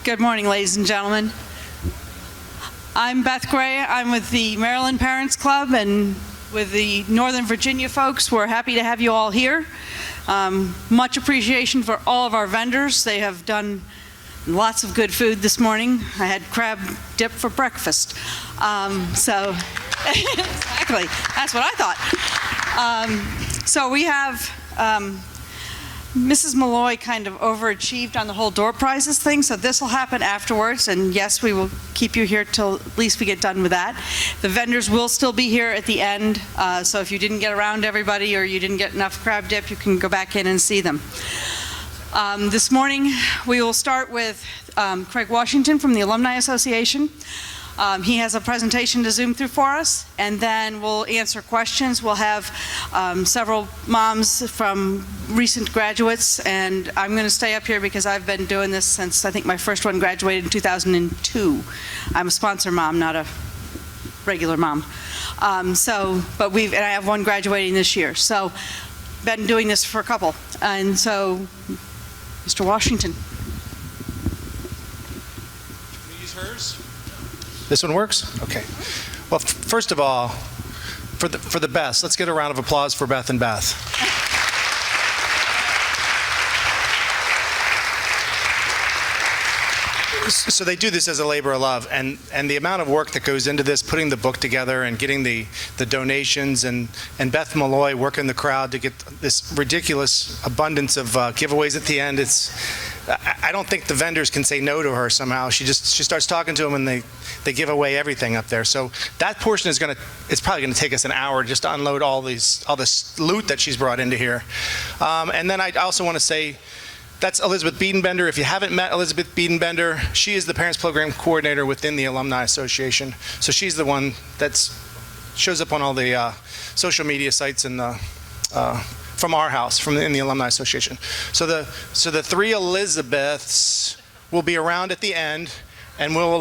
Good morning, ladies and gentlemen. I'm Beth Gray. I'm with the Maryland Parents Club and with the Northern Virginia folks. We're happy to have you all here. Much appreciation for all of our vendors. They have done lots of good food this morning. I had crab dip for breakfast. Exactly, that's what I thought. So we have Mrs. Malloy kind of overachieved on the whole door prizes thing, so this will happen afterwards, and yes, we will keep you here till at least we get done with that. The vendors will still be here at the end, so if you didn't get around everybody or you didn't get enough crab dip, you can go back in and see them. This morning, we will start with Craig Washington from the Alumni Association. He has a presentation to zoom through for us, and then we'll answer questions. We'll have several moms from recent graduates, and I'm going to stay up here because I've been doing this since I think my first one graduated in 2002. I'm a sponsor mom, not a regular mom. And I have one graduating this year. So, been doing this for a couple, and so, Mr. Washington. Can we use hers? This one works? Okay. Well, first of all, for the best, let's get a round of applause for Beth and Beth. So they do this as a labor of love, and the amount of work that goes into this, putting the book together and getting the donations, and Beth Malloy working the crowd to get this ridiculous abundance of giveaways at the end. I don't think the vendors can say no to her somehow. She starts talking to them, and they give away everything up there. So that portion it's probably gonna take us an hour just to unload all this loot that she's brought into here. And then I also want to say, that's Elizabeth Biedenbender. If you haven't met Elizabeth Biedenbender, she is the Parents Program Coordinator within the Alumni Association. So she's the one that shows up on all the social media sites and from our house, in the Alumni Association. So the three Elizabeths will be around at the end, and we'll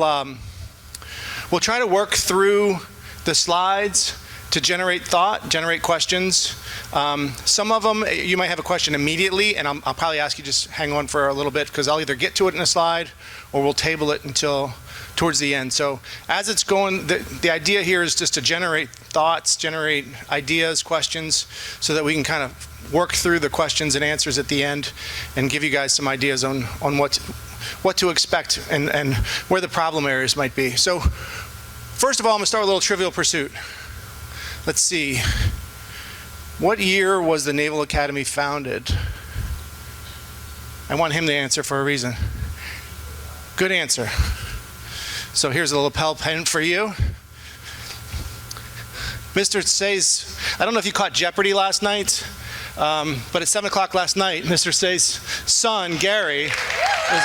try to work through the slides to generate thought, generate questions. Some of them, you might have a question immediately, and I'll probably ask you just hang on for a little bit, because I'll either get to it in a slide or we'll table it until towards the end. So as it's going, the idea here is just to generate thoughts, generate ideas, questions, so that we can kind of work through the questions and answers at the end and give you guys some ideas on what to expect and where the problem areas might be. So first of all, I'm gonna start with a little Trivial Pursuit. Let's see. What year was the Naval Academy founded? I want him to answer for a reason. Good answer. So here's a lapel pin for you. Mr. Say's, I don't know if you caught Jeopardy last night, but at 7 o'clock last night, Mr. Say's son, Gary, was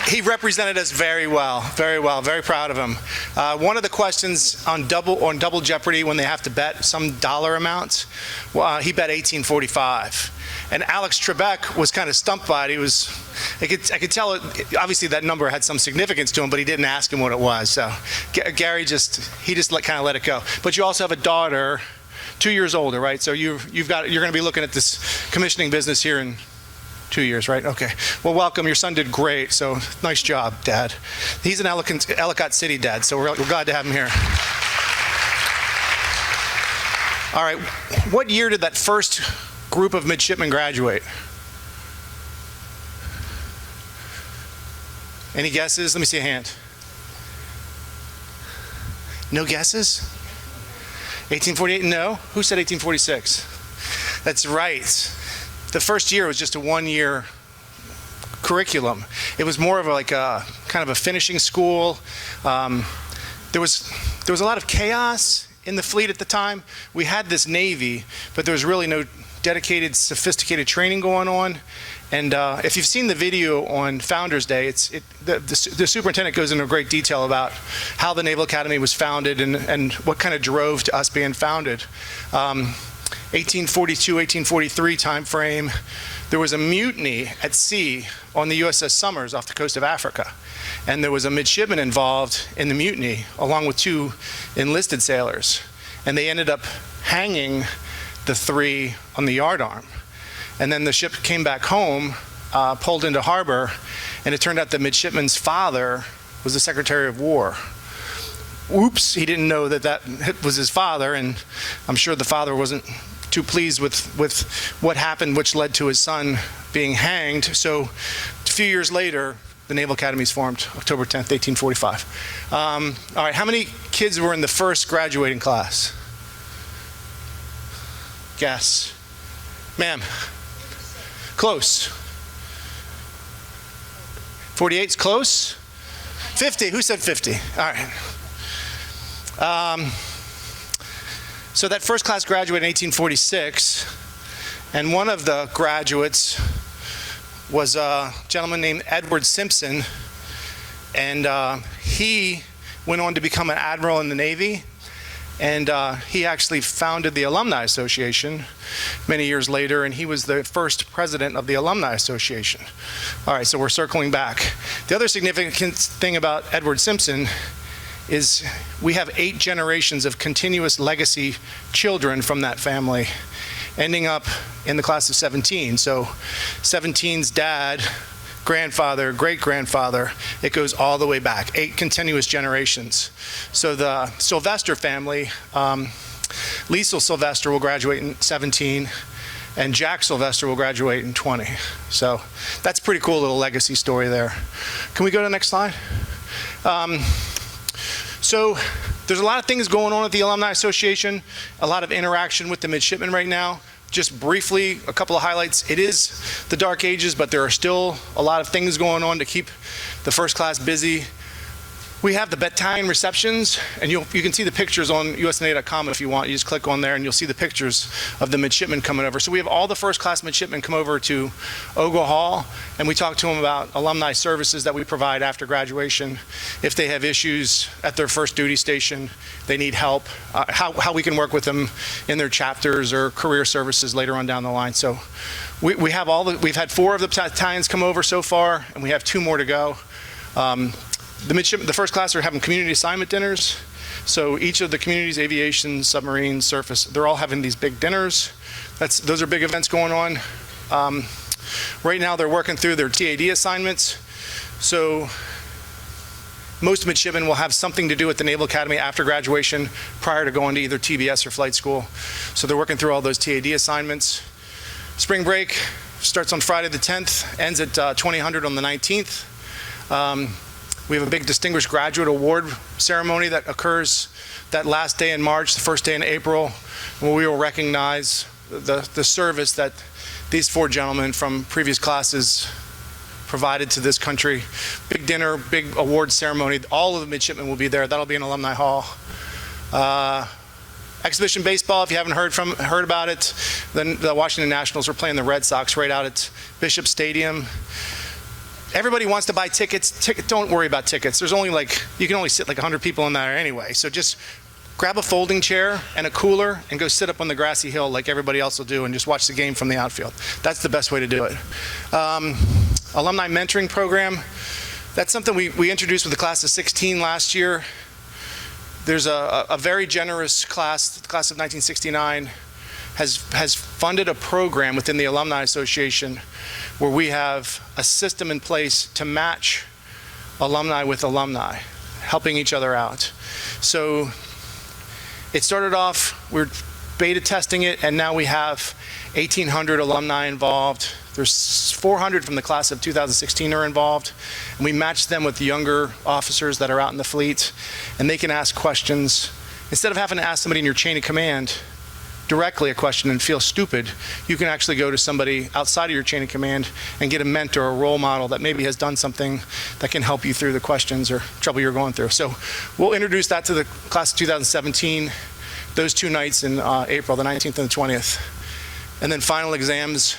He represented us very well, very proud of him. One of the questions on Double Jeopardy, when they have to bet some dollar amount, he bet 1845. And Alex Trebek was kind of stumped by it. I could tell obviously that number had some significance to him, but he didn't ask him what it was. So Gary just kind of let it go. But you also have a daughter, 2 years older, right? So you're going to be looking at this commissioning business here in 2 years, right? Okay. Well, welcome. Your son did great, so nice job, Dad. He's an Ellicott City dad, so we're glad to have him here. All right. What year did that first group of midshipmen graduate? Any guesses? Let me see a hand. No guesses? 1848? No. Who said 1846? That's right. The first year was just a one-year curriculum. It was more of like a kind of a finishing school. There was a lot of chaos in the fleet at the time. We had this Navy, but there was really no dedicated, sophisticated training going on. And if you've seen the video on Founders Day, the superintendent goes into great detail about how the Naval Academy was founded and what kind of drove to us being founded. 1842, 1843 time frame, there was a mutiny at sea on the USS Somers off the coast of Africa. And there was a midshipman involved in the mutiny, along with 2 enlisted sailors. And they ended up hanging the 3 on the yardarm. And then the ship came back home, pulled into harbor, and it turned out the midshipman's father was the Secretary of War. Oops, he didn't know that was his father, and I'm sure the father wasn't too pleased with what happened, which led to his son being hanged. So a few years later, the Naval Academy is formed, October 10th, 1845. All right, how many kids were in the first graduating class? Guess. Ma'am. Close. 48's close? 50, who said 50? All right. So that first class graduated in 1846, and one of the graduates was a gentleman named Edward Simpson, and he went on to become an admiral in the Navy, and he actually founded the Alumni Association many years later, and he was the first president of the Alumni Association. All right, so we're circling back. The other significant thing about Edward Simpson is we have 8 generations of continuous legacy children from that family, ending up in the class of 17. So 17's dad, grandfather, great-grandfather, it goes all the way back, 8 continuous generations. So the Sylvester family, Liesl Sylvester will graduate in 17, and Jack Sylvester will graduate in 20. So that's a pretty cool little legacy story there. Can we go to the next slide? So there's a lot of things going on at the Alumni Association, a lot of interaction with the midshipmen right now. Just briefly, a couple of highlights. It is the dark ages, but there are still a lot of things going on to keep the first class busy. We have the battalion receptions, and you can see the pictures on USNA.com if you want. You just click on there and you'll see the pictures of the midshipmen coming over. So we have all the first class midshipmen come over to Ogle Hall, and we talk to them about alumni services that we provide after graduation. If they have issues at their first duty station, they need help, how we can work with them in their chapters or career services later on down the line. So we've had 4 of the battalions come over so far, and we have 2 more to go. The first class are having community assignment dinners. So each of the communities, aviation, submarine, surface, they're all having these big dinners. Those are big events going on. Right now they're working through their TAD assignments. So most midshipmen will have something to do at the Naval Academy after graduation prior to going to either TBS or flight school. So they're working through all those TAD assignments. Spring break starts on Friday the 10th, ends at 2000 on the 19th. We have a big Distinguished Graduate Award ceremony that occurs that last day in March, the first day in April, where we will recognize the service that these 4 gentlemen from previous classes provided to this country. Big dinner, big award ceremony. All of the midshipmen will be there. That'll be in Alumni Hall. Exhibition baseball, if you haven't heard about it, then the Washington Nationals are playing the Red Sox right out at Bishop Stadium. Everybody wants to buy tickets. Don't worry about tickets. There's only you can only sit 100 people in there anyway. So just grab a folding chair and a cooler and go sit up on the grassy hill like everybody else will do and just watch the game from the outfield. That's the best way to do it. Alumni mentoring program. That's something we introduced with the class of 16 last year. There's a very generous class, the class of 1969, has funded a program within the Alumni Association where we have a system in place to match alumni with alumni, helping each other out. So it started off, we're beta testing it, and now we have 1,800 alumni involved. There's 400 from the class of 2016 are involved, and we match them with younger officers that are out in the fleet, and they can ask questions. Instead of having to ask somebody in your chain of command directly a question and feel stupid, you can actually go to somebody outside of your chain of command and get a mentor or a role model that maybe has done something that can help you through the questions or trouble you're going through. So we'll introduce that to the class of 2017, those 2 nights in April, the 19th and the 20th. And then final exams,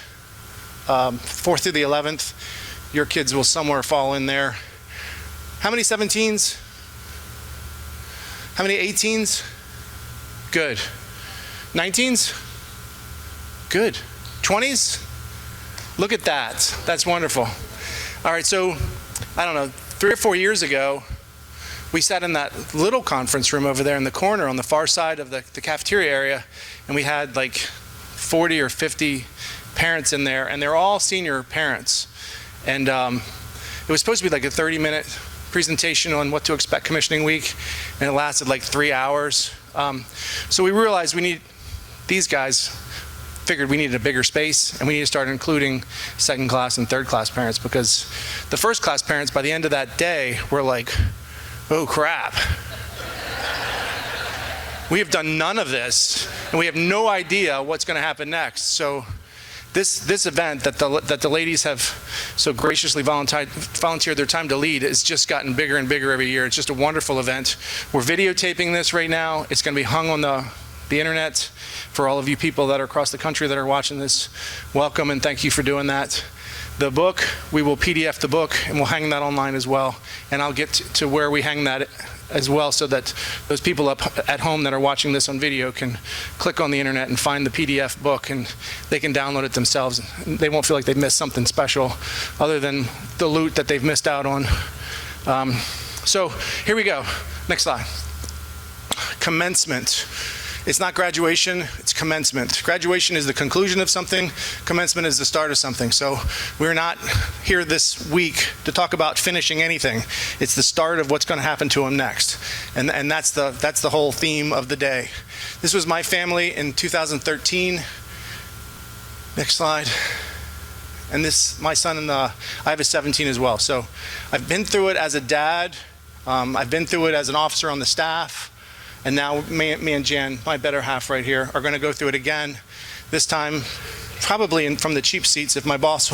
4th through the 11th, your kids will somewhere fall in there. How many 17s? How many 18s? Good. 19s? Good. 20s? Look at that. That's wonderful. All right, so, I don't know, 3 or 4 years ago, we sat in that little conference room over there in the corner on the far side of the cafeteria area, and we had 40 or 50 parents in there, and they're all senior parents. And it was supposed to be like a 30-minute presentation on what to expect commissioning week, and it lasted like 3 hours. So we realized these guys figured we needed a bigger space, and we need to start including second class and third class parents, because the first class parents, by the end of that day, were like, oh crap. We have done none of this, and we have no idea what's going to happen next. So this event that the ladies have so graciously volunteered their time to lead has just gotten bigger and bigger every year. It's just a wonderful event. We're videotaping this right now. It's going to be hung on the internet for all of you people that are across the country that are watching this. Welcome, and thank you for doing that. The book, we will PDF the book, and we'll hang that online as well. And I'll get to where we hang that as well, so that those people up at home that are watching this on video can click on the internet and find the PDF book, and they can download it themselves. They won't feel like they've missed something special other than the loot that they've missed out on. So here we go. Next slide. Commencement. It's not graduation, it's commencement. Graduation is the conclusion of something, commencement is the start of something. So we're not here this week to talk about finishing anything. It's the start of what's going to happen to them next. And that's the whole theme of the day. This was my family in 2013. Next slide. And my son, I have a 17 as well. So I've been through it as a dad. I've been through it as an officer on the staff. And now me and Jan, my better half right here, are going to go through it again. This time, probably from the cheap seats. If my boss,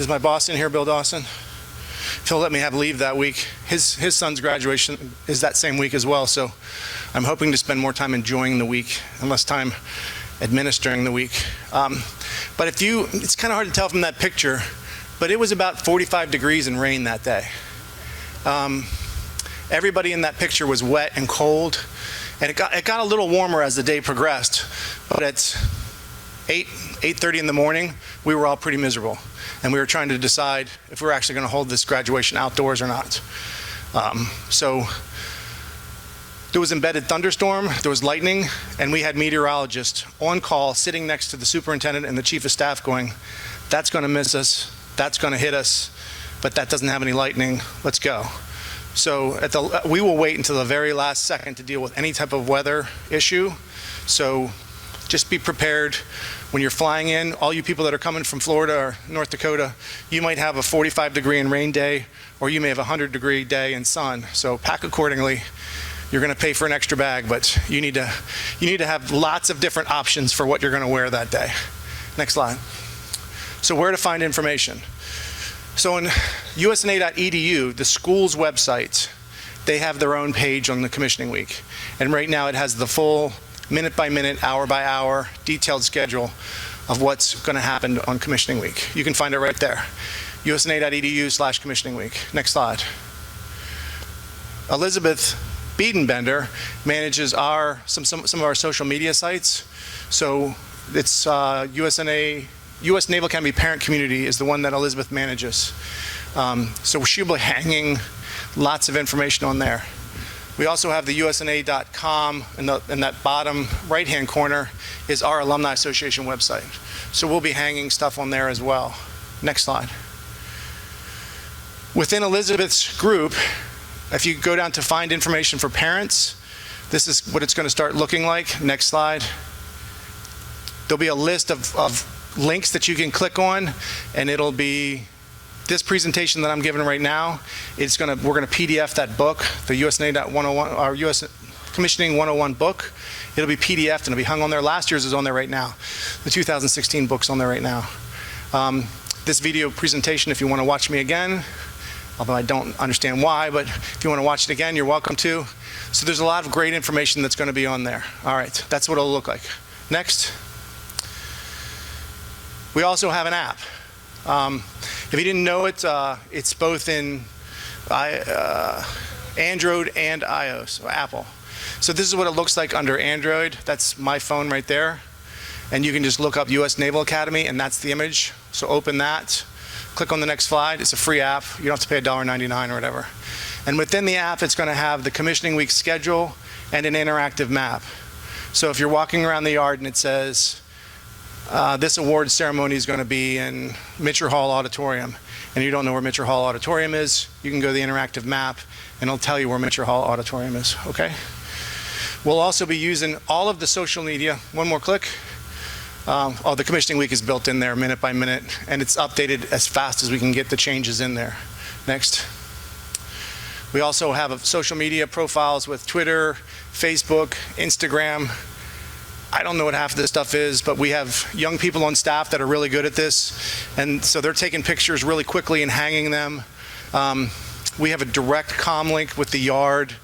is my boss in here, Bill Dawson? If he'll let me have leave that week. His son's graduation is that same week as well. So I'm hoping to spend more time enjoying the week and less time administering the week. But it's kind of hard to tell from that picture, but it was about 45 degrees and rain that day. Everybody in that picture was wet and cold. And it got a little warmer as the day progressed, but at 8:30 in the morning, we were all pretty miserable. And we were trying to decide if we were actually going to hold this graduation outdoors or not. So there was embedded thunderstorm, there was lightning, and we had meteorologists on call sitting next to the superintendent and the chief of staff going, that's going to miss us, that's going to hit us, but that doesn't have any lightning, let's go. So we will wait until the very last second to deal with any type of weather issue. So just be prepared when you're flying in. All you people that are coming from Florida or North Dakota, you might have a 45 degree and rain day, or you may have a 100 degree day and sun. So pack accordingly. You're going to pay for an extra bag, but you need to have lots of different options for what you're going to wear that day. Next slide. So where to find information. So on USNA.edu, the school's website, they have their own page on the commissioning week. And right now it has the full minute by minute, hour by hour, detailed schedule of what's going to happen on commissioning week. You can find it right there. USNA.edu/commissioning week. Next slide. Elizabeth Biedenbender manages some of our social media sites. So it's US Naval Academy Parent Community is the one that Elizabeth manages. So she'll be hanging lots of information on there. We also have the USNA.com, in that bottom right-hand corner is our Alumni Association website. So we'll be hanging stuff on there as well. Next slide. Within Elizabeth's group, if you go down to find information for parents, this is what it's going to start looking like. Next slide. There'll be a list of links that you can click on, and it'll be this presentation that I'm giving right now. We're going to PDF that book, the USNA.101 or US Commissioning 101 book. It'll be PDF'd and it'll be hung on there. Last year's is on there right now. The 2016 book's on there right now. This video presentation, if you want to watch me again, although I don't understand why, but if you want to watch it again, you're welcome to. So there's a lot of great information that's going to be on there. All right, that's what it'll look like. Next. We also have an app. If you didn't know it, it's both in Android and iOS, or Apple. So this is what it looks like under Android. That's my phone right there. And you can just look up US Naval Academy, and that's the image. So open that, click on the next slide. It's a free app. You don't have to pay $1.99 or whatever. And within the app, it's going to have the commissioning week schedule and an interactive map. So if you're walking around the yard and it says, This award ceremony is going to be in Mitchell Hall Auditorium. And you don't know where Mitchell Hall Auditorium is, you can go to the interactive map and it'll tell you where Mitchell Hall Auditorium is, okay? We'll also be using all of the social media. One more click. The commissioning week is built in there minute by minute, and it's updated as fast as we can get the changes in there. Next. We also have social media profiles with Twitter, Facebook, Instagram. I don't know what half of this stuff is, but we have young people on staff that are really good at this, and so they're taking pictures really quickly and hanging them. We have a direct comm link with the yard.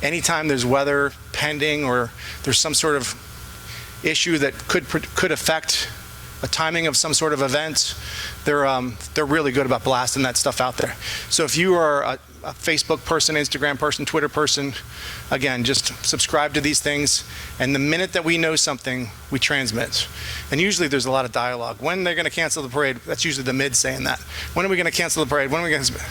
Anytime there's weather pending or there's some sort of issue that could affect a timing of some sort of event, they're really good about blasting that stuff out there. So if you are a Facebook person, Instagram person, Twitter person, again, just subscribe to these things, and the minute that we know something, we transmit. And usually there's a lot of dialogue. When they're going to cancel the parade, that's usually the mid saying that. When are we going to cancel the parade? When are we going to...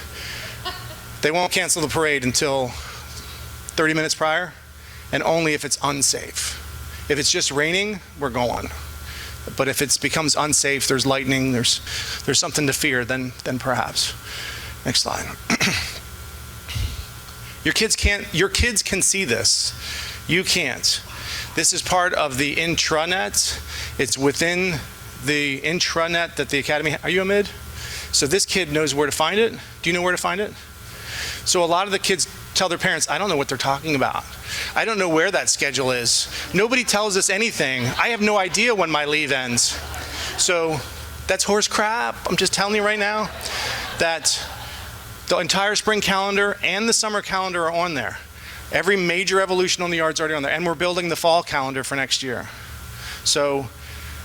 They won't cancel the parade until 30 minutes prior, and only if it's unsafe. If it's just raining, we're going. But if it becomes unsafe, there's lightning, there's something to fear, then perhaps. Next slide. Your kids can see this. You can't. This is part of the intranet. It's within the intranet that the Academy, are you a mid? So this kid knows where to find it. Do you know where to find it? So a lot of the kids tell their parents, I don't know what they're talking about. I don't know where that schedule is. Nobody tells us anything. I have no idea when my leave ends. So that's horse crap. I'm just telling you right now that the entire spring calendar and the summer calendar are on there. Every major evolution on the yard's already on there. And we're building the fall calendar for next year. So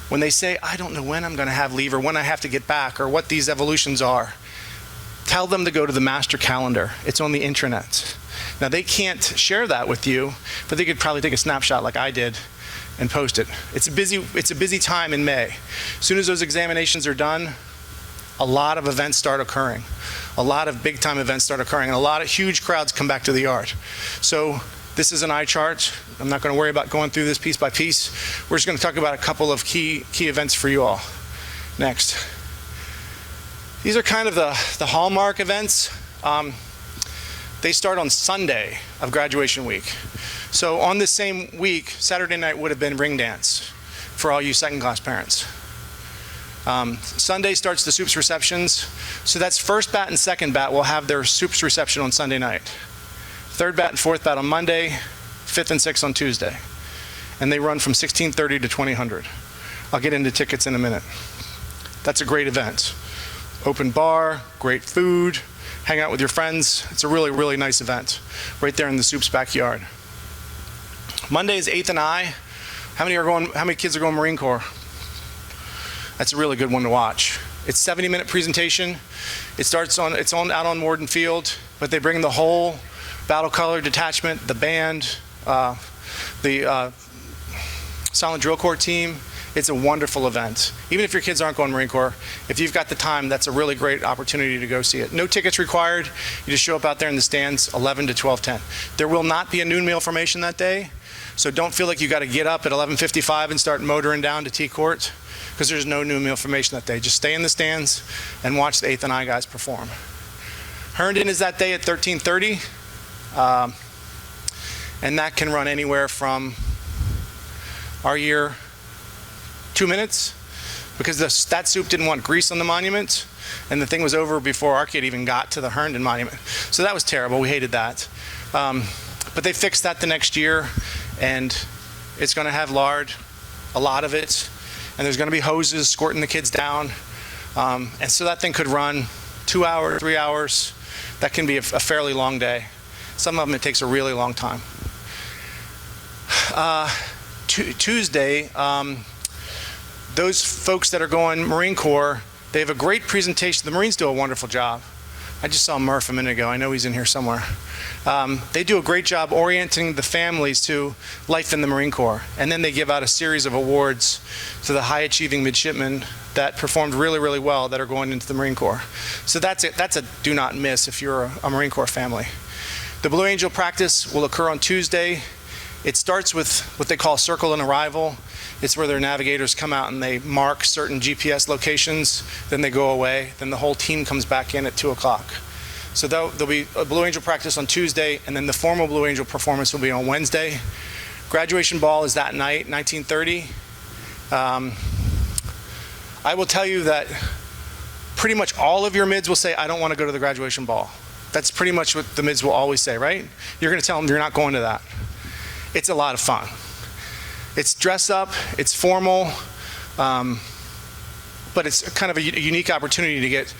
when they say, I don't know when I'm going to have leave or when I have to get back or what these evolutions are, tell them to go to the master calendar. It's on the intranet. Now they can't share that with you, but they could probably take a snapshot like I did and post it. It's a busy time in May. As soon as those examinations are done, a lot of events start occurring. A lot of big time events start occurring, and a lot of huge crowds come back to the yard. So this is an eye chart. I'm not going to worry about going through this piece by piece. We're just going to talk about a couple of key events for you all. Next. These are kind of the hallmark events. They start on Sunday of graduation week. So on this same week, Saturday night would have been ring dance for all you second class parents. Sunday starts the soups receptions. So that's first bat and second bat will have their soups reception on Sunday night. Third bat and fourth bat on Monday, fifth and sixth on Tuesday. And they run from 16:30 to 2000. I'll get into tickets in a minute. That's a great event. Open bar, great food, hang out with your friends. It's a really, really nice event right there in the soup's backyard. Monday is 8th and I. How many kids are going Marine Corps? That's a really good one to watch. It's a 70-minute presentation. It's out on Morden Field, but they bring the whole battle color detachment, the band, the Silent Drill Corps team. It's a wonderful event. Even if your kids aren't going Marine Corps, if you've got the time, that's a really great opportunity to go see it. No tickets required. You just show up out there in the stands 11 to 12:10. There will not be a noon meal formation that day, so don't feel like you got to get up at 11:55 and start motoring down to T Court, because there's no noon meal formation that day. Just stay in the stands and watch the 8th and I guys perform. Herndon is that day at 13:30, and that can run anywhere from our year 2 minutes, because that soup didn't want grease on the monument, and the thing was over before our kid even got to the Herndon monument. So that was terrible. We hated that. But they fixed that the next year, and it's going to have lard, a lot of it, and there's going to be hoses squirting the kids down. And so that thing could run 2 hours, 3 hours. That can be a fairly long day. Some of them it takes a really long time. Tuesday, those folks that are going Marine Corps, they have a great presentation. The Marines do a wonderful job. I just saw Murph a minute ago. I know he's in here somewhere. They do a great job orienting the families to life in the Marine Corps. And then they give out a series of awards to the high achieving midshipmen that performed really, really well that are going into the Marine Corps. So that's a do not miss if you're a Marine Corps family. The Blue Angel practice will occur on Tuesday. It starts with what they call circle and arrival. It's where their navigators come out and they mark certain GPS locations, then they go away, then the whole team comes back in at 2 o'clock. So there'll be a Blue Angel practice on Tuesday, and then the formal Blue Angel performance will be on Wednesday. Graduation ball is that night, 19:30. I will tell you that pretty much all of your mids will say, I don't want to go to the graduation ball. That's pretty much what the mids will always say, right? You're going to tell them you're not going to that. It's a lot of fun. It's dress up, it's formal, but it's kind of a unique opportunity to get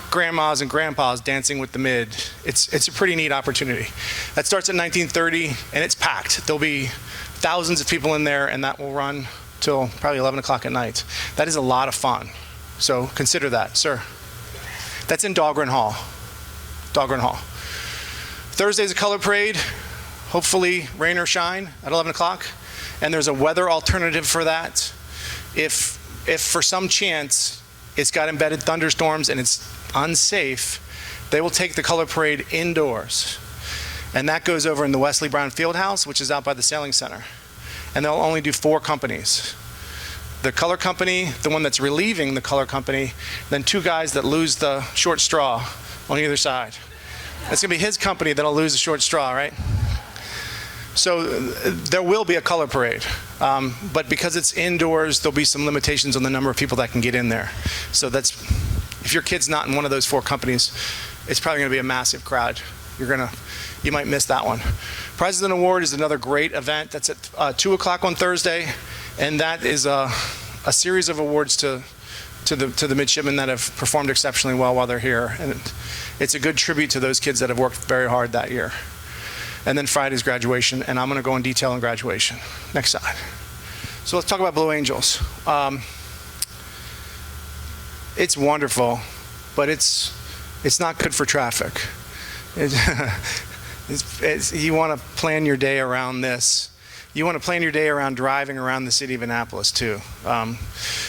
grandmas and grandpas dancing with the mid. It's a pretty neat opportunity. That starts at 19:30 and it's packed. There'll be thousands of people in there, and that will run till probably 11 o'clock at night. That is a lot of fun. So consider that, sir. That's in Dahlgren Hall. Dahlgren Hall. Thursday's a color parade, hopefully rain or shine at 11 o'clock. And there's a weather alternative for that. If for some chance it's got embedded thunderstorms and it's unsafe, they will take the color parade indoors. And that goes over in the Wesley Brown Fieldhouse, which is out by the Sailing Center. And they'll only do 4 companies. The color company, the one that's relieving the color company, then 2 guys that lose the short straw on either side. It's gonna be his company that'll lose the short straw, right? So there will be a color parade, but because it's indoors, there'll be some limitations on the number of people that can get in there. So that's, if your kid's not in one of those 4 companies, it's probably gonna be a massive crowd. You might miss that one. President Award is another great event. That's at 2 o'clock on Thursday, and that is a series of awards to the midshipmen that have performed exceptionally well while they're here. And it's a good tribute to those kids that have worked very hard that year. And then Friday's graduation, and I'm going to go in detail on graduation. Next slide. So let's talk about Blue Angels. It's wonderful, but it's not good for traffic. You want to plan your day around this. You want to plan your day around driving around the city of Annapolis too,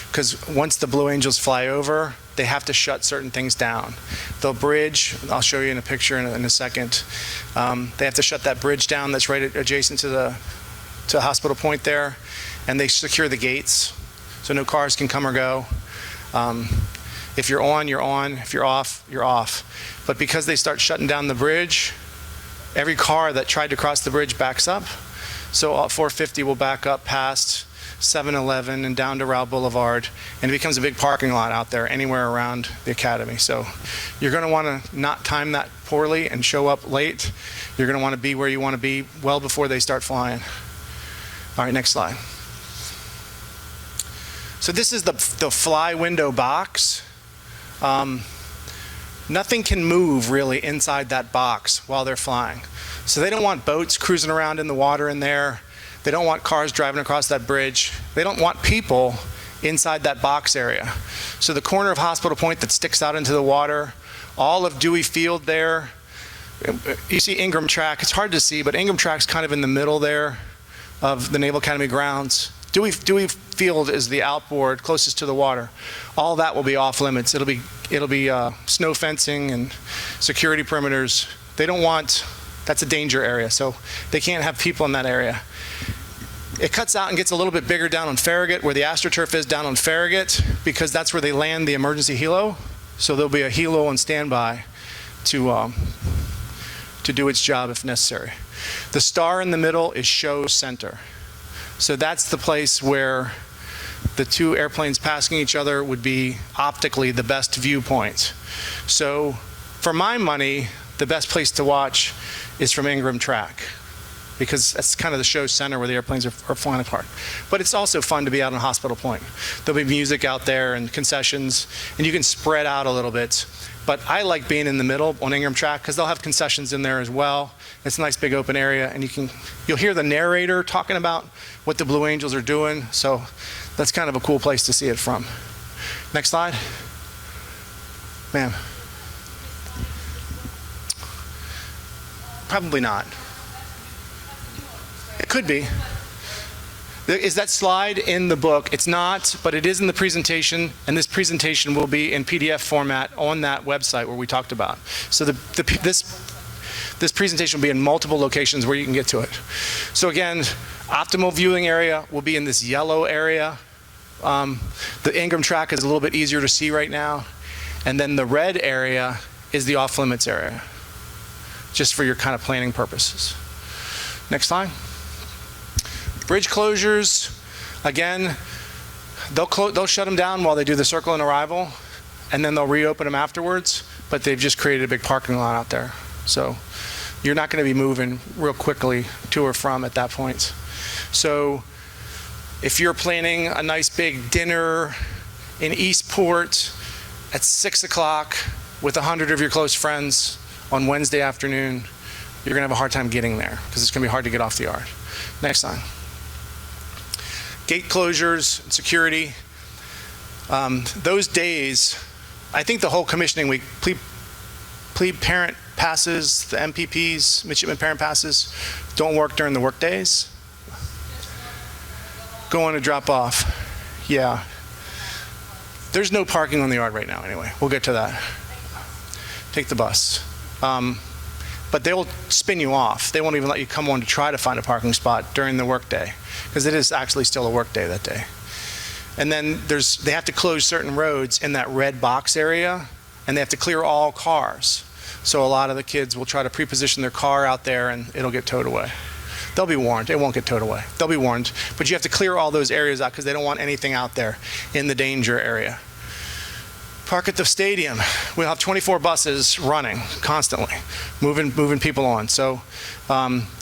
because once the Blue Angels fly over, they have to shut certain things down. The bridge, I'll show you in a picture in a second. They have to shut that bridge down that's right adjacent to Hospital Point there, and they secure the gates so no cars can come or go. If you're on, you're on. If you're off, you're off. But because they start shutting down the bridge, every car that tried to cross the bridge backs up. So 450 will back up past 7-Eleven and down to Rowell Boulevard, and it becomes a big parking lot out there anywhere around the academy. So you're going to want to not time that poorly and show up late. You're going to want to be where you want to be well before they start flying. All right, next slide. So this is the fly window box. Nothing can move really inside that box while they're flying. So they don't want boats cruising around in the water in there. They don't want cars driving across that bridge. They don't want people inside that box area. So the corner of Hospital Point that sticks out into the water, all of Dewey Field there, you see Ingram Track. It's hard to see, but Ingram Track's kind of in the middle there of the Naval Academy grounds. Dewey Field is the outboard closest to the water. All that will be off limits. It'll be snow fencing and security perimeters. They don't want, that's a danger area, so they can't have people in that area. It cuts out and gets a little bit bigger down on Farragut, where the AstroTurf is down on Farragut, because that's where they land the emergency helo. So there'll be a helo on standby to do its job if necessary. The star in the middle is show center. So that's the place where the 2 airplanes passing each other would be optically the best viewpoint. So for my money, the best place to watch is from Ingram Track, because that's kind of the show center where the airplanes are flying apart. But it's also fun to be out on Hospital Point. There'll be music out there and concessions, and you can spread out a little bit. But I like being in the middle on Ingram Track because they'll have concessions in there as well. It's a nice big open area, and you'll hear the narrator talking about what the Blue Angels are doing. So that's kind of a cool place to see it from. Next slide. Ma'am. Probably not. It could be. Is that slide in the book? It's not, but it is in the presentation, and this presentation will be in PDF format on that website where we talked about. So this presentation will be in multiple locations where you can get to it. So again, optimal viewing area will be in this yellow area. The Ingram track is a little bit easier to see right now. And then the red area is the off-limits area, just for your kind of planning purposes. Next slide. Bridge closures, again, they'll shut them down while they do the circle and arrival, and then they'll reopen them afterwards, but they've just created a big parking lot out there. So you're not going to be moving real quickly to or from at that point. So if you're planning a nice big dinner in Eastport at 6 o'clock with 100 of your close friends on Wednesday afternoon, you're going to have a hard time getting there because it's going to be hard to get off the yard. Next slide. Gate closures, security. Those days, I think the whole commissioning week, plebe parent passes, the MPPs, midshipman parent passes, don't work during the work days. Go on to drop off. Yeah. There's no parking on the yard right now anyway. We'll get to that. Take the bus. But they'll spin you off. They won't even let you come on to try to find a parking spot during the workday, because it is actually still a workday that day. And then they have to close certain roads in that red box area, and they have to clear all cars. So a lot of the kids will try to pre-position their car out there, and it'll get towed away. They'll be warned. It won't get towed away. They'll be warned. But you have to clear all those areas out because they don't want anything out there in the danger area. Park at the stadium. We'll have 24 buses running constantly, moving people on. So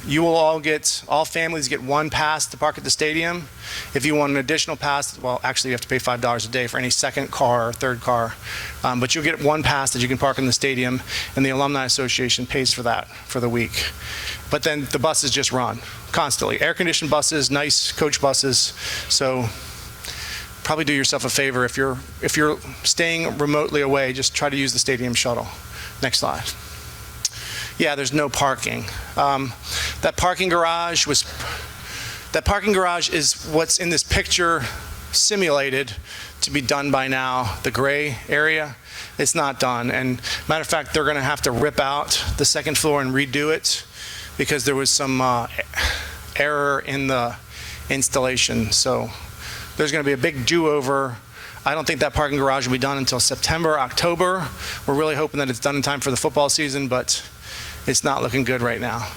you will all families get one pass to park at the stadium. If you want an additional pass, well, actually you have to pay $5 a day for any second car or third car. But you'll get one pass that you can park in the stadium, and the Alumni Association pays for that for the week. But then the buses just run constantly. Air-conditioned buses, nice coach buses. So probably do yourself a favor if you're staying remotely away, just try to use the stadium shuttle. Next slide. Yeah, there's no parking. That parking garage is what's in this picture simulated to be done by now, the gray area. It's not done. And matter of fact, they're going to have to rip out the second floor and redo it because there was some error in the installation. So there's going to be a big do-over. I don't think that parking garage will be done until September, October. We're really hoping that it's done in time for the football season, but it's not looking good right now.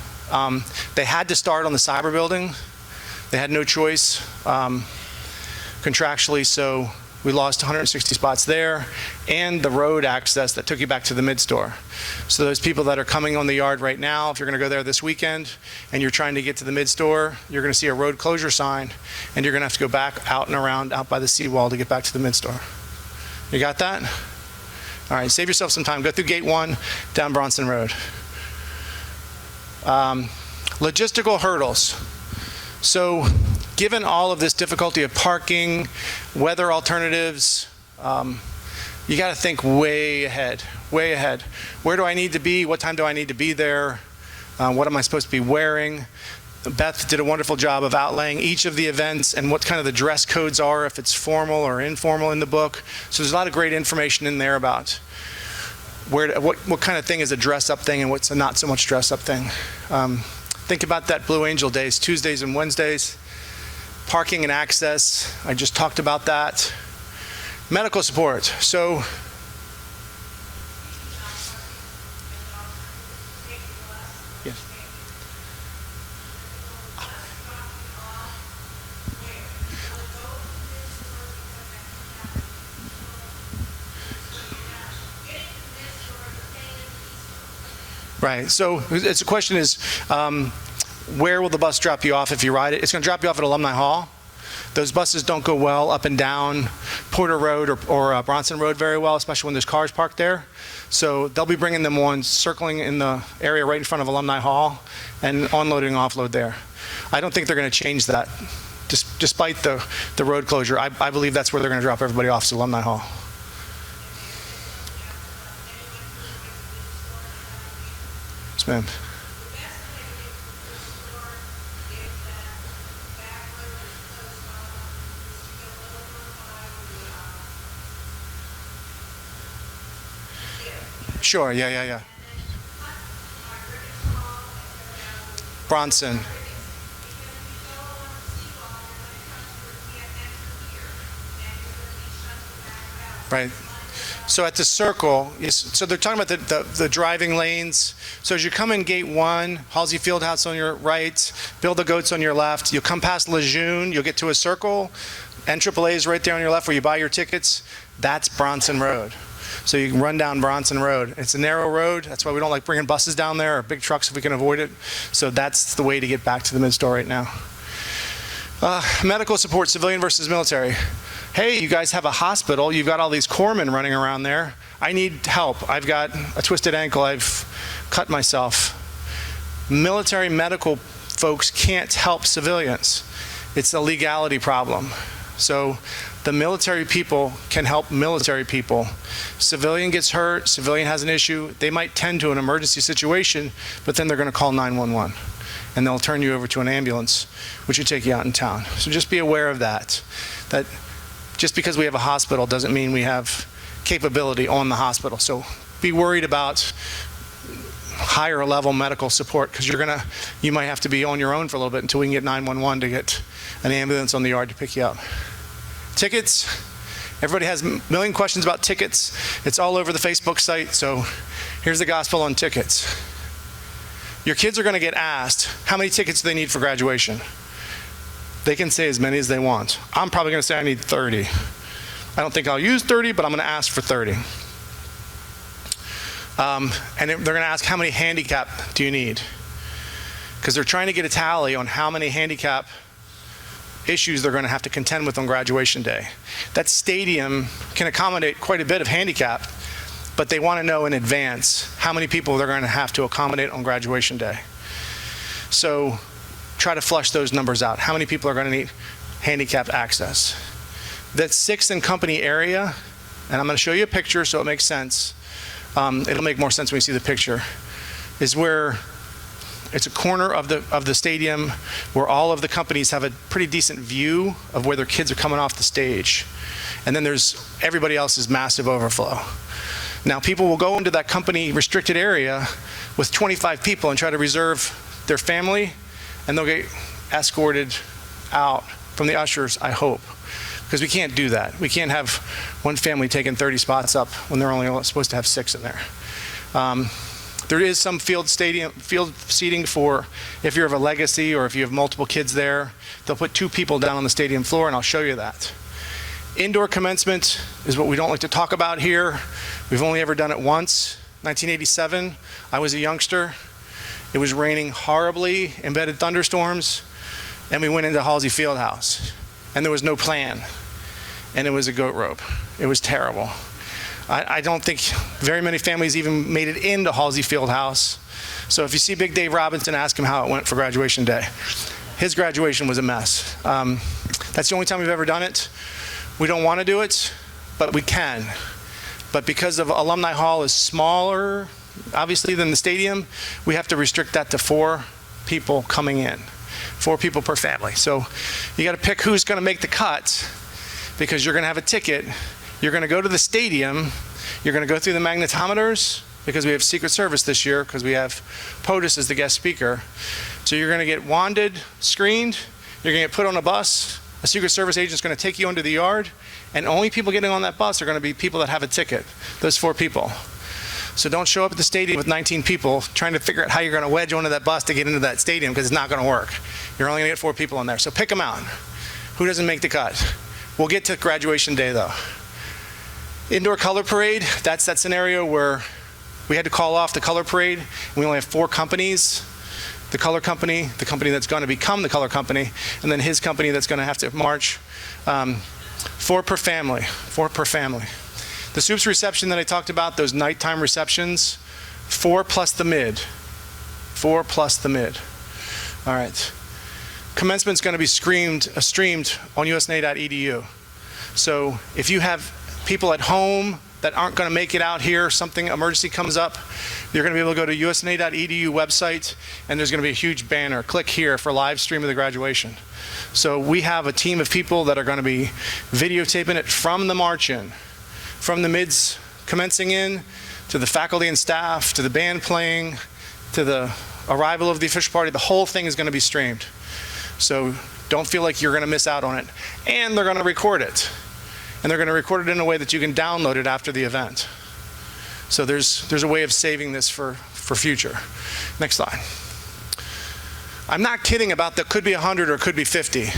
They had to start on the cyber building. They had no choice contractually, so we lost 160 spots there, and the road access that took you back to the mid-store. So those people that are coming on the yard right now, if you're going to go there this weekend and you're trying to get to the mid-store, you're going to see a road closure sign, and you're going to have to go back out and around out by the seawall to get back to the mid-store. You got that? All right, save yourself some time. Go through Gate 1 down Bronson Road. Logistical hurdles. So given all of this difficulty of parking, weather alternatives, you got to think way ahead, way ahead. Where do I need to be? What time do I need to be there? What am I supposed to be wearing? Beth did a wonderful job of outlaying each of the events and what kind of the dress codes are, if it's formal or informal in the book. So there's a lot of great information in there about what kind of thing is a dress-up thing and what's a not so much dress-up thing. Think about that Blue Angel Days, Tuesdays and Wednesdays. Parking and access, I just talked about that. Medical support. So, yes. Right, so it's a question is, where will the bus drop you off if you ride it? It's going to drop you off at Alumni Hall. Those buses don't go well up and down Porter Road or Bronson Road very well, especially when there's cars parked there. So they'll be bringing them on, circling in the area right in front of Alumni Hall and onloading and offload there. I don't think they're going to change that, despite the road closure. I believe that's where they're going to drop everybody off, is Alumni Hall. Yes, ma'am. Sure, yeah. Bronson. Right. So at the circle, so they're talking about the driving lanes. So as you come in gate 1, Halsey Fieldhouse on your right, Bill the Goats on your left, you'll come past Lejeune, you'll get to a circle, NAAA is right there on your left where you buy your tickets. That's Bronson Road. So you can run down Bronson Road. It's a narrow road. That's why we don't like bringing buses down there or big trucks if we can avoid it. So that's the way to get back to the mid-store right now. Medical support, civilian versus military. Hey, you guys have a hospital. You've got all these corpsmen running around there. I need help. I've got a twisted ankle. I've cut myself. Military medical folks can't help civilians. It's a legality problem. So the military people can help military people. Civilian gets hurt, civilian has an issue, they might tend to an emergency situation, but then they're going to call 911. And they'll turn you over to an ambulance, which will take you out in town. So just be aware of that. That just because we have a hospital doesn't mean we have capability on the hospital. So be worried about higher level medical support because you might have to be on your own for a little bit until we can get 911 to get an ambulance on the yard to pick you up. Tickets. Everybody has a million questions about tickets. It's all over the Facebook site. So here's the gospel on tickets. Your kids are going to get asked how many tickets do they need for graduation. They can say as many as they want. I'm probably going to say I need 30. I don't think I'll use 30, but I'm going to ask for 30. And they're going to ask how many handicap do you need? Because they're trying to get a tally on how many handicap issues they're going to have to contend with on graduation day. That stadium can accommodate quite a bit of handicap, but they want to know in advance how many people they're going to have to accommodate on graduation day. So try to flush those numbers out. How many people are going to need handicapped access? That 6th and Company area, and I'm going to show you a picture so it makes sense. It'll make more sense when you see the picture, is where it's a corner of the stadium where all of the companies have a pretty decent view of where their kids are coming off the stage. And then there's everybody else's massive overflow. Now people will go into that company restricted area with 25 people and try to reserve their family, and they'll get escorted out from the ushers, I hope. Because we can't do that. We can't have one family taking 30 spots up when they're only supposed to have 6 in there. There is some field seating for if you're of a legacy or if you have multiple kids there. They'll put 2 people down on the stadium floor, and I'll show you that. Indoor commencement is what we don't like to talk about here. We've only ever done it once. 1987, I was a youngster. It was raining horribly, embedded thunderstorms, and we went into Halsey Fieldhouse. And there was no plan. And it was a goat rope. It was terrible. I don't think very many families even made it into Halsey Fieldhouse. So if you see Big Dave Robinson, ask him how it went for graduation day. His graduation was a mess. That's the only time we've ever done it. We don't want to do it, but we can. But because of Alumni Hall is smaller, obviously, than the stadium, we have to restrict that to 4 people coming in. 4 people per family. So you got to pick who's going to make the cut because you're going to have a ticket. You're going to go to the stadium. You're going to go through the magnetometers because we have Secret Service this year because we have POTUS as the guest speaker. So you're going to get wanded, screened. You're going to get put on a bus. A Secret Service agent is going to take you onto the yard. And only people getting on that bus are going to be people that have a ticket, those 4 people. So don't show up at the stadium with 19 people trying to figure out how you're going to wedge onto that bus to get into that stadium because it's not going to work. You're only going to get 4 people in there. So pick them out. Who doesn't make the cut? We'll get to graduation day though. Indoor color parade, that's that scenario where we had to call off the color parade. We only have 4 companies. The color company, the company that's going to become the color company, and then his company that's going to have to march. 4 per family, 4 per family. The soups reception that I talked about, those nighttime receptions, 4 plus the mid. 4 plus the mid. All right. Commencement's going to be streamed on USNA.edu. So if you have people at home that aren't going to make it out here, something emergency comes up, you're going to be able to go to USNA.edu website, and there's going to be a huge banner. Click here for live stream of the graduation. So we have a team of people that are going to be videotaping it from the march-in, from the mids commencing in, to the faculty and staff, to the band playing, to the arrival of the official party, the whole thing is going to be streamed. So don't feel like you're going to miss out on it. And they're going to record it. And they're going to record it in a way that you can download it after the event. So there's a way of saving this for future. Next slide. I'm not kidding about that could be 100 or it could be 50.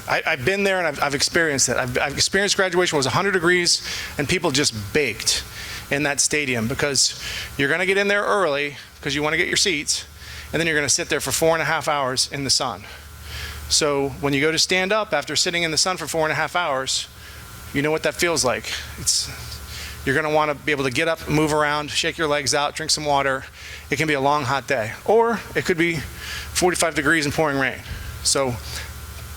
I've been there and I've experienced it. I've experienced graduation where it was 100 degrees and people just baked in that stadium, because you're going to get in there early because you want to get your seats, and then you're going to sit there for 4.5 hours in the sun. So when you go to stand up after sitting in the sun for 4.5 hours, you know what that feels like. You're going to want to be able to get up, move around, shake your legs out, drink some water. It can be a long, hot day. Or it could be 45 degrees and pouring rain. So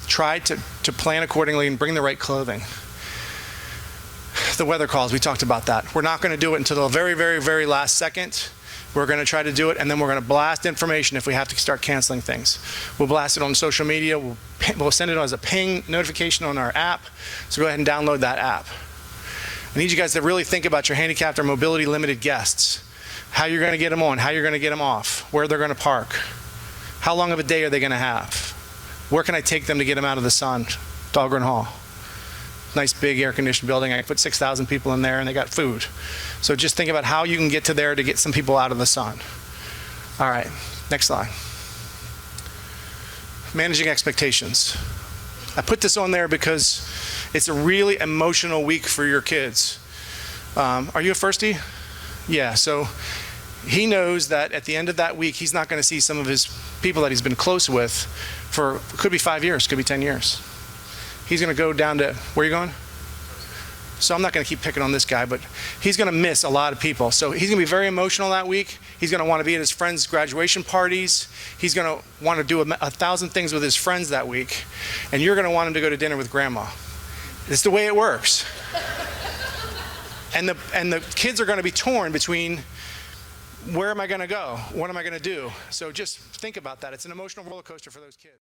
try to plan accordingly and bring the right clothing. The weather calls, we talked about that. We're not going to do it until the very, very, very last second. We're going to try to do it, and then we're going to blast information if we have to start canceling things. We'll blast it on social media. We'll send it as a ping notification on our app. So go ahead and download that app. I need you guys to really think about your handicapped or mobility limited guests. How you're going to get them on, how you're going to get them off, where they're going to park. How long of a day are they going to have? Where can I take them to get them out of the sun? Dahlgren Hall. Nice big air-conditioned building. I can put 6,000 people in there, and they got food. So just think about how you can get to there to get some people out of the sun. All right, next slide. Managing expectations. I put this on there because it's a really emotional week for your kids. Are you a firstie? Yeah, so he knows that at the end of that week, he's not going to see some of his people that he's been close with for, could be 5 years, could be 10 years. He's going to go down to, where are you going? So I'm not going to keep picking on this guy, but he's going to miss a lot of people. So he's going to be very emotional that week. He's going to want to be at his friends' graduation parties. He's going to want to do 1,000 things with his friends that week. And you're going to want him to go to dinner with grandma. It's the way it works. And the kids are going to be torn between, where am I going to go? What am I going to do? So just think about that. It's an emotional roller coaster for those kids.